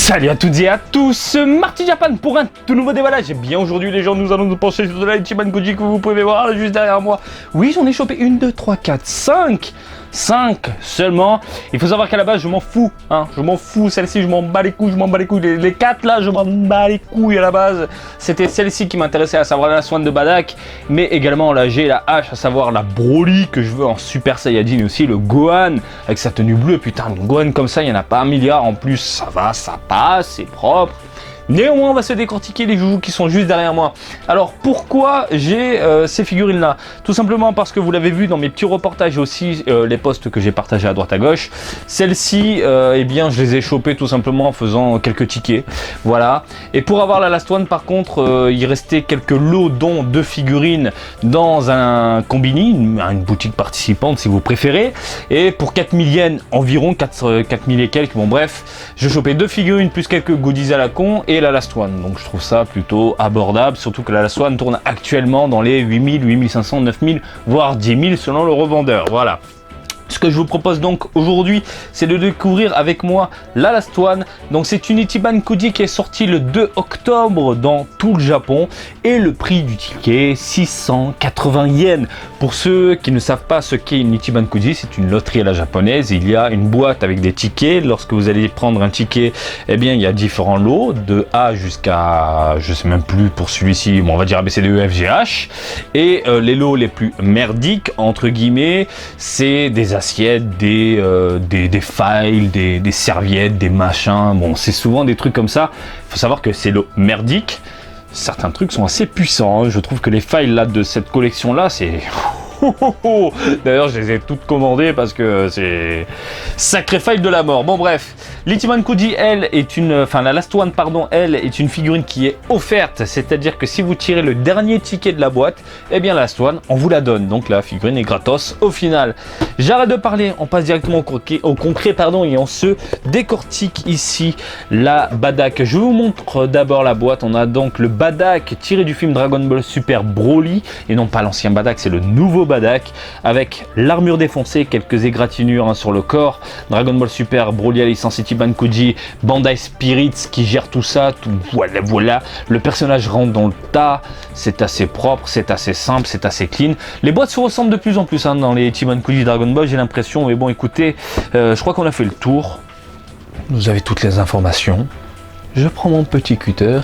Salut à toutes et à tous, Marty Japan pour un tout nouveau déballage. Et bien aujourd'hui les gens, nous allons nous pencher sur de la Ichiban Koji que vous pouvez voir juste derrière moi. Oui, j'en ai chopé 1, 2, 3, 4, 5 seulement. Il faut savoir qu'à la base je m'en fous, je m'en fous, celle-ci je m'en bats les couilles, les 4 là je m'en bats les couilles à la base. C'était celle-ci qui m'intéressait, à savoir la Swan de Badak, mais également la G et la H, à savoir la Broly que je veux en Super Saiyajin, et aussi le Gohan avec sa tenue bleue. Putain, le Gohan comme ça il n'y en a pas un milliard, en plus ça va, ça passe, c'est propre. Néanmoins, on va se décortiquer les joujoux qui sont juste derrière moi. Alors, pourquoi j'ai ces figurines-là? Tout simplement parce que vous l'avez vu dans mes petits reportages et aussi les posts que j'ai partagés à droite à gauche. Celles-ci, eh bien, je les ai chopées tout simplement en faisant quelques tickets. Voilà. Et pour avoir la Last One, par contre, il restait quelques lots, dont 2 figurines dans un combini, une boutique participante si vous préférez. Et pour 4000 yens environ, 4000 et quelques, bon bref, je chopais 2 figurines plus quelques goodies à la con et la Last One, donc je trouve ça plutôt abordable, surtout que la Last One tourne actuellement dans les 8000, 8500, 9000, voire 10 000 selon le revendeur, voilà. Ce que je vous propose donc aujourd'hui, c'est de découvrir avec moi la Last One. Donc c'est une Ichiban Koji qui est sortie le 2 octobre dans tout le Japon. Et le prix du ticket, 680 yens. Pour ceux qui ne savent pas ce qu'est une Ichiban Koji, c'est une loterie à la japonaise. Il y a une boîte avec des tickets. Lorsque vous allez prendre un ticket, eh bien il y a différents lots, de A jusqu'à, je sais même plus pour celui-ci, bon, on va dire ABCDEFGH. Et les lots les plus merdiques, entre guillemets, c'est des assiettes, des files, des serviettes, des machins. Bon, c'est souvent des trucs comme ça. Il faut savoir que c'est le merdique. Certains trucs sont assez puissants, hein. Je trouve que les files là de cette collection là, c'est... D'ailleurs, je les ai toutes commandées parce que c'est sacré file de la mort. Bon bref, l'Ichiban Koji, elle, est la Last One, pardon, elle est une figurine qui est offerte. C'est-à-dire que si vous tirez le dernier ticket de la boîte, eh bien la Last One, on vous la donne. Donc la figurine est gratos au final. J'arrête de parler, on passe directement au concret, pardon, et on se décortique ici la Badak. Je vous montre d'abord la boîte. On a donc le Badak tiré du film Dragon Ball Super Broly, et non pas l'ancien Badak, c'est le nouveau Badak, avec l'armure défoncée, quelques égratignures sur le corps. Dragon Ball Super Broly à licence Ichiban Koji, Bandai Spirits qui gère tout ça, voilà. Le personnage rentre dans le tas, c'est assez propre, c'est assez simple, c'est assez clean. Les boîtes se ressemblent de plus en plus dans les Ichiban Koji Dragon Ball, j'ai l'impression, mais bon écoutez, je crois qu'on a fait le tour. Vous avez toutes les informations. Je prends mon petit cutter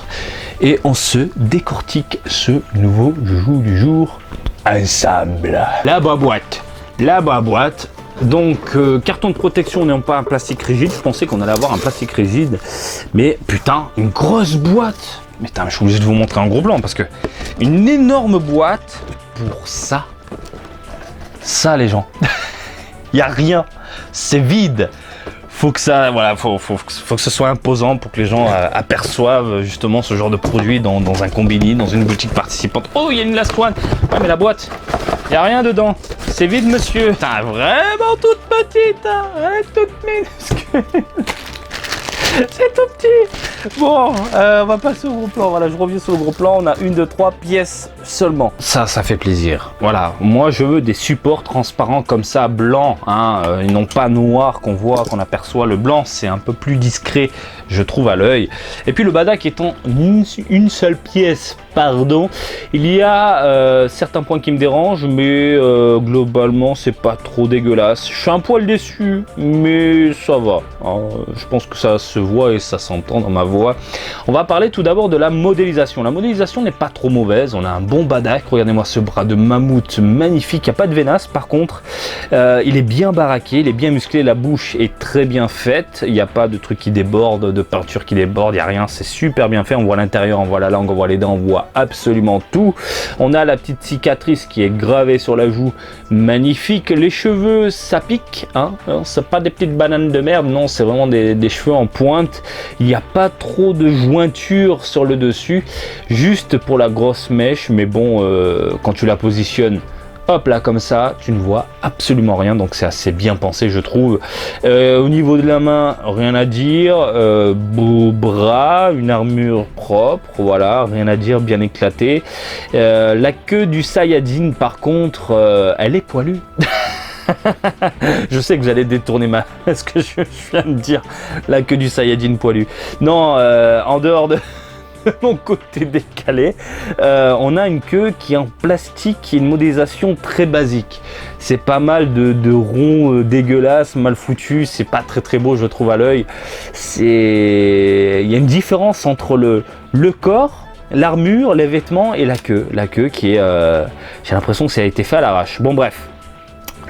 et on se décortique ce nouveau joujou du jour ensemble. La boîte. Donc carton de protection, non pas un plastique rigide. Je pensais qu'on allait avoir un plastique rigide, mais putain, une grosse boîte. Mais putain, je suis obligé de vous montrer en gros plan parce que une énorme boîte pour ça. Ça les gens, il y a rien, c'est vide. Faut que ça, voilà, faut que ce soit imposant pour que les gens aperçoivent justement ce genre de produit dans un combini, dans une boutique participante. Oh, il y a une Last One. Ouais, mais la boîte, il n'y a rien dedans. C'est vide, monsieur. Putain, vraiment toute petite, hein, toute minuscule. C'est tout petit. Bon, on va passer au gros plan. Voilà, je reviens sur le gros plan. On a 1, 2, 3 pièces seulement. Ça fait plaisir. Voilà, moi je veux des supports transparents comme ça, blancs, et non pas noirs qu'on voit, qu'on aperçoit. Le blanc, c'est un peu plus discret, je trouve, à l'œil. Et puis le Badak étant une seule pièce, pardon, il y a certains points qui me dérangent, mais globalement, c'est pas trop dégueulasse. Je suis un poil déçu, mais ça va. Je pense que ça se voit et ça s'entend dans ma voix. On va parler tout d'abord de la modélisation. La modélisation n'est pas trop mauvaise. On a un bon Badak. Regardez-moi ce bras de mammouth magnifique. Il n'y a pas de veinas par contre. Il est bien baraqué, il est bien musclé. La bouche est très bien faite. Il n'y a pas de trucs qui débordent, de peinture qui déborde. Il n'y a rien. C'est super bien fait. On voit l'intérieur, on voit la langue, on voit les dents, on voit absolument tout. On a la petite cicatrice qui est gravée sur la joue. Magnifique. Les cheveux, ça pique. C'est pas des petites bananes de merde. Non, c'est vraiment des cheveux en pointe. Il n'y a pas trop de jointure sur le dessus, juste pour la grosse mèche, mais bon, quand tu la positionnes, hop là comme ça, tu ne vois absolument rien, donc c'est assez bien pensé je trouve. Au niveau de la main, rien à dire, beau bras, une armure propre, voilà, rien à dire, bien éclaté. La queue du Saiyajin par contre, elle est poilue. Je sais que vous allez détourner ce que je viens de dire, la queue du Saiyajin poilu. Non, en dehors de mon côté décalé, on a une queue qui est en plastique, qui est une modélisation très basique. C'est pas mal de ronds dégueulasses, mal foutus, c'est pas très beau je trouve à l'œil. Il y a une différence entre le corps, l'armure, les vêtements et la queue. La queue qui est, j'ai l'impression que ça a été fait à l'arrache. Bon bref.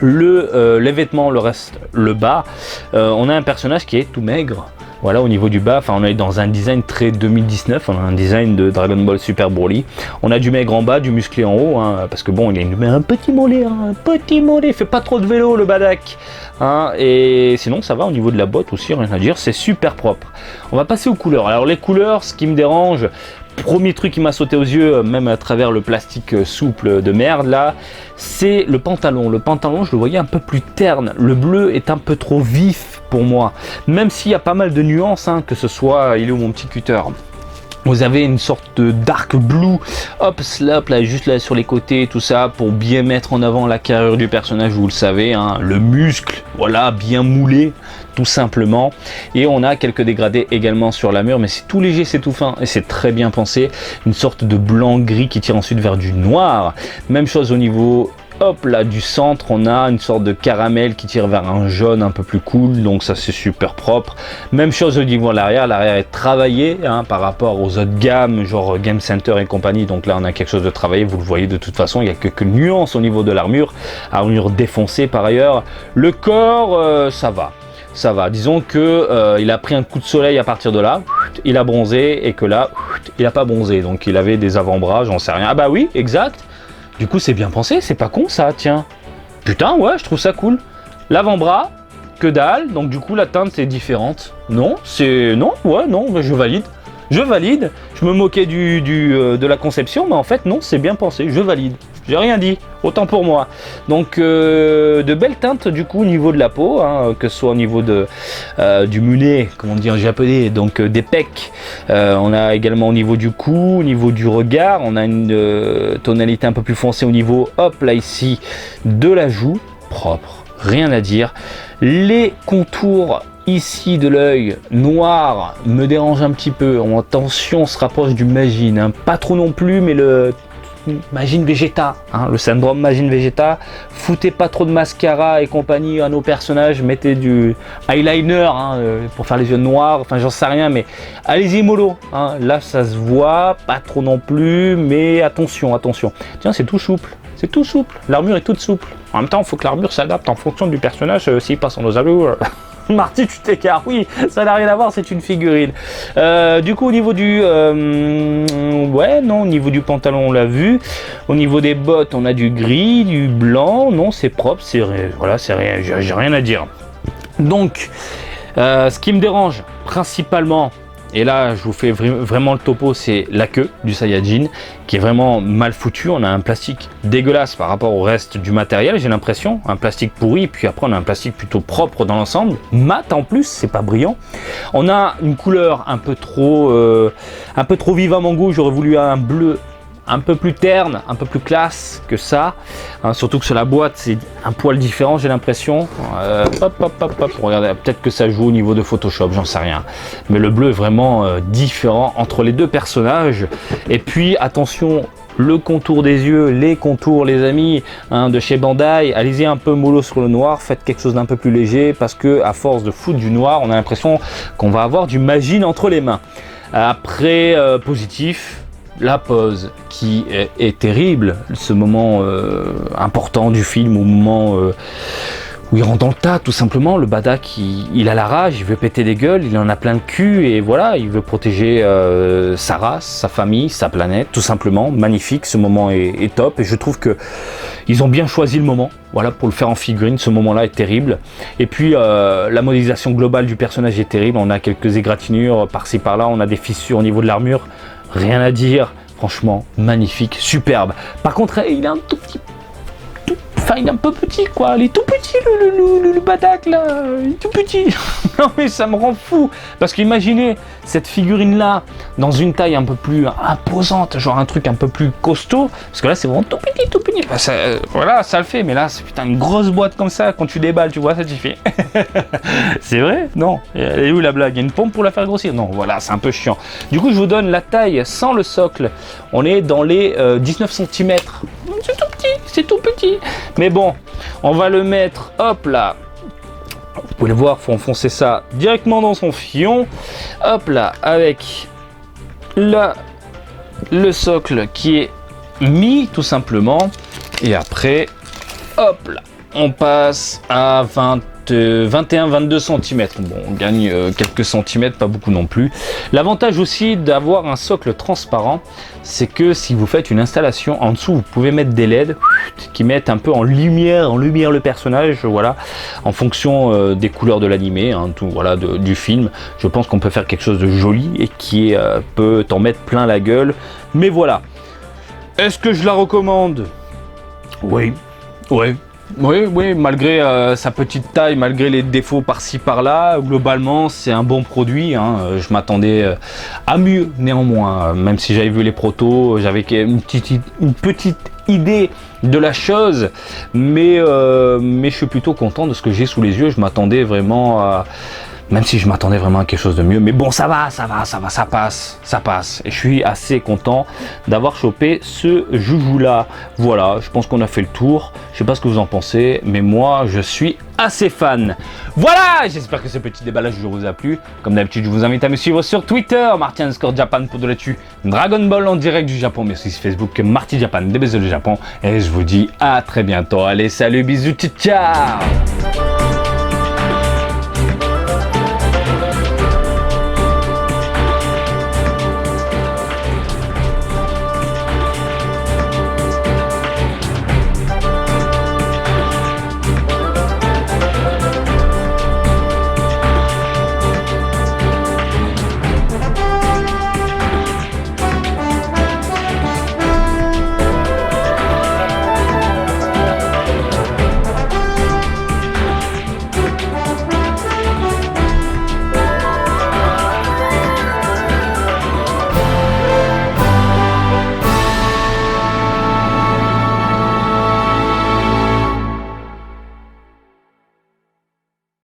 Les vêtements, le reste, le bas, on a un personnage qui est tout maigre. Voilà, au niveau du bas, enfin, on est dans un design très 2019, on a un design de Dragon Ball Super Broly. On a du maigre en bas, du musclé en haut, hein, parce que bon, il a un petit mollet, il fait pas trop de vélo le badak. Hein, et sinon, ça va au niveau de la botte aussi, rien à dire, c'est super propre. On va passer aux couleurs. Alors les couleurs, ce qui me dérange, premier truc qui m'a sauté aux yeux, même à travers le plastique souple de merde là, c'est le pantalon. Le pantalon, je le voyais un peu plus terne. Le bleu est un peu trop vif pour moi. Même s'il y a pas mal de nuances, hein, que ce soit, il est où mon petit cutter ? Vous avez une sorte de dark blue, hop, slap, là, juste là sur les côtés, tout ça, pour bien mettre en avant la carrure du personnage, vous le savez, hein, le muscle, voilà, bien moulé, tout simplement. Et on a quelques dégradés également sur l'armure, mais c'est tout léger, c'est tout fin, et c'est très bien pensé. Une sorte de blanc-gris qui tire ensuite vers du noir. Même chose au niveau... Hop là, du centre, on a une sorte de caramel qui tire vers un jaune un peu plus cool, donc ça c'est super propre. Même chose au niveau de l'arrière est travaillé, hein, par rapport aux autres gammes, genre Game Center et compagnie, donc là on a quelque chose de travaillé, vous le voyez de toute façon, il y a quelques nuances au niveau de l'armure défoncée par ailleurs. Le corps, ça va, disons que il a pris un coup de soleil à partir de là, il a bronzé, et que là, il a pas bronzé, donc il avait des avant-bras, j'en sais rien. Ah bah oui, exact. Du coup, c'est bien pensé, c'est pas con ça, tiens. Putain, ouais, je trouve ça cool. L'avant-bras, que dalle, donc du coup, la teinte est différente. Non, mais je valide. Je valide. Je me moquais de la conception, mais en fait, non, c'est bien pensé, je valide. J'ai rien dit, autant pour moi. Donc, de belles teintes, du coup, au niveau de la peau, hein, que ce soit au niveau du mulet, comme on dit en japonais, donc des pecs. On a également au niveau du cou, au niveau du regard, on a une tonalité un peu plus foncée au niveau, hop, là, ici, de la joue. Propre, rien à dire. Les contours ici de l'œil noir me dérange un petit peu. Attention, on se rapproche du Majin, hein. Pas trop non plus, mais le Majin Vegeta, hein, le syndrome Majin Vegeta. Foutez pas trop de mascara et compagnie à nos personnages, mettez du eyeliner, hein, pour faire les yeux noirs, enfin j'en sais rien, mais allez-y mollo, hein. Là ça se voit, pas trop non plus, mais attention. Tiens, c'est tout souple, l'armure est toute souple. En même temps, il faut que l'armure s'adapte en fonction du personnage, s'il passe en nos allures. Marty, tu t'écartes, oui, ça n'a rien à voir, c'est une figurine. Du coup, au niveau du... au niveau du pantalon, on l'a vu. Au niveau des bottes, on a du gris, du blanc. Non, c'est propre, voilà, c'est rien, j'ai rien à dire. Donc, ce qui me dérange principalement, et là je vous fais vraiment le topo, c'est la queue du Saiyajin qui est vraiment mal foutue. On a un plastique dégueulasse par rapport au reste du matériel, j'ai l'impression, un plastique pourri, puis après on a un plastique plutôt propre dans l'ensemble, mat en plus, c'est pas brillant. On a une couleur un peu trop vive à mon goût, j'aurais voulu un bleu un peu plus terne, un peu plus classe que ça, hein, surtout que sur la boîte c'est un poil différent, j'ai l'impression. Regardez, peut-être que ça joue au niveau de Photoshop, j'en sais rien, mais le bleu est vraiment différent entre les deux personnages. Et puis attention, le contour des yeux, les contours les amis, hein, de chez Bandai, allez-y un peu mollo sur le noir, faites quelque chose d'un peu plus léger, parce que à force de foutre du noir, on a l'impression qu'on va avoir du Majin entre les mains. Après, positif, la pose qui est terrible, ce moment important du film, au moment où il rentre dans le tas, tout simplement. Le badak, il a la rage, il veut péter des gueules, il en a plein le cul, et voilà, il veut protéger sa race, sa famille, sa planète, tout simplement. Magnifique, ce moment est top, et je trouve que ils ont bien choisi le moment, voilà, pour le faire en figurine. Ce moment-là est terrible. Et puis la modélisation globale du personnage est terrible. On a quelques égratignures par-ci par-là, on a des fissures au niveau de l'armure. Rien à dire, franchement, magnifique, superbe. Par contre, il est un tout enfin, il est un peu petit, quoi. Il est tout petit, le Badak, là. Il est tout petit. Non, mais ça me rend fou. Parce qu'imaginez cette figurine-là dans une taille un peu plus imposante, genre un truc un peu plus costaud. Parce que là, c'est vraiment tout petit, tout petit. Enfin, voilà, ça le fait. Mais là, c'est putain une grosse boîte comme ça. Quand tu déballes, tu vois, ça t'y fait. C'est vrai? Non. Elle est où la blague? Il y a une pompe pour la faire grossir? Non, voilà, c'est un peu chiant. Du coup, je vous donne la taille sans le socle. On est dans les 19 cm. C'est tout petit, c'est tout petit. Mais bon, on va le mettre, hop là. Vous pouvez le voir, il faut enfoncer ça directement dans son fion. Hop là, avec le socle qui est mis tout simplement. Et après, hop là, on passe à 21-22 cm. Bon, on gagne quelques centimètres, pas beaucoup non plus. L'avantage aussi d'avoir un socle transparent, c'est que si vous faites une installation en dessous, vous pouvez mettre des LED qui mettent un peu en lumière le personnage, voilà, en fonction des couleurs de l'animé, hein, tout, voilà, du film. Je pense qu'on peut faire quelque chose de joli et qui peut t'en mettre plein la gueule. Mais voilà. Est-ce que je la recommande? Oui. Oui, malgré sa petite taille, malgré les défauts par-ci par-là, globalement c'est un bon produit, hein. Je m'attendais à mieux néanmoins, même si j'avais vu les protos, j'avais une petite idée de la chose, mais je suis plutôt content de ce que j'ai sous les yeux. Je m'attendais vraiment à... Même si je m'attendais vraiment à quelque chose de mieux. Mais bon, ça passe. Et je suis assez content d'avoir chopé ce joujou-là. Voilà, je pense qu'on a fait le tour. Je sais pas ce que vous en pensez, mais moi, je suis assez fan. Voilà, j'espère que ce petit déballage vous a plu. Comme d'habitude, je vous invite à me suivre sur Twitter, Marty_Japan pour de l'actu Dragon Ball en direct du Japon, mais aussi sur Facebook, Marty Japan, des baisers du Japon. Et je vous dis à très bientôt. Allez, salut, bisous, ciao.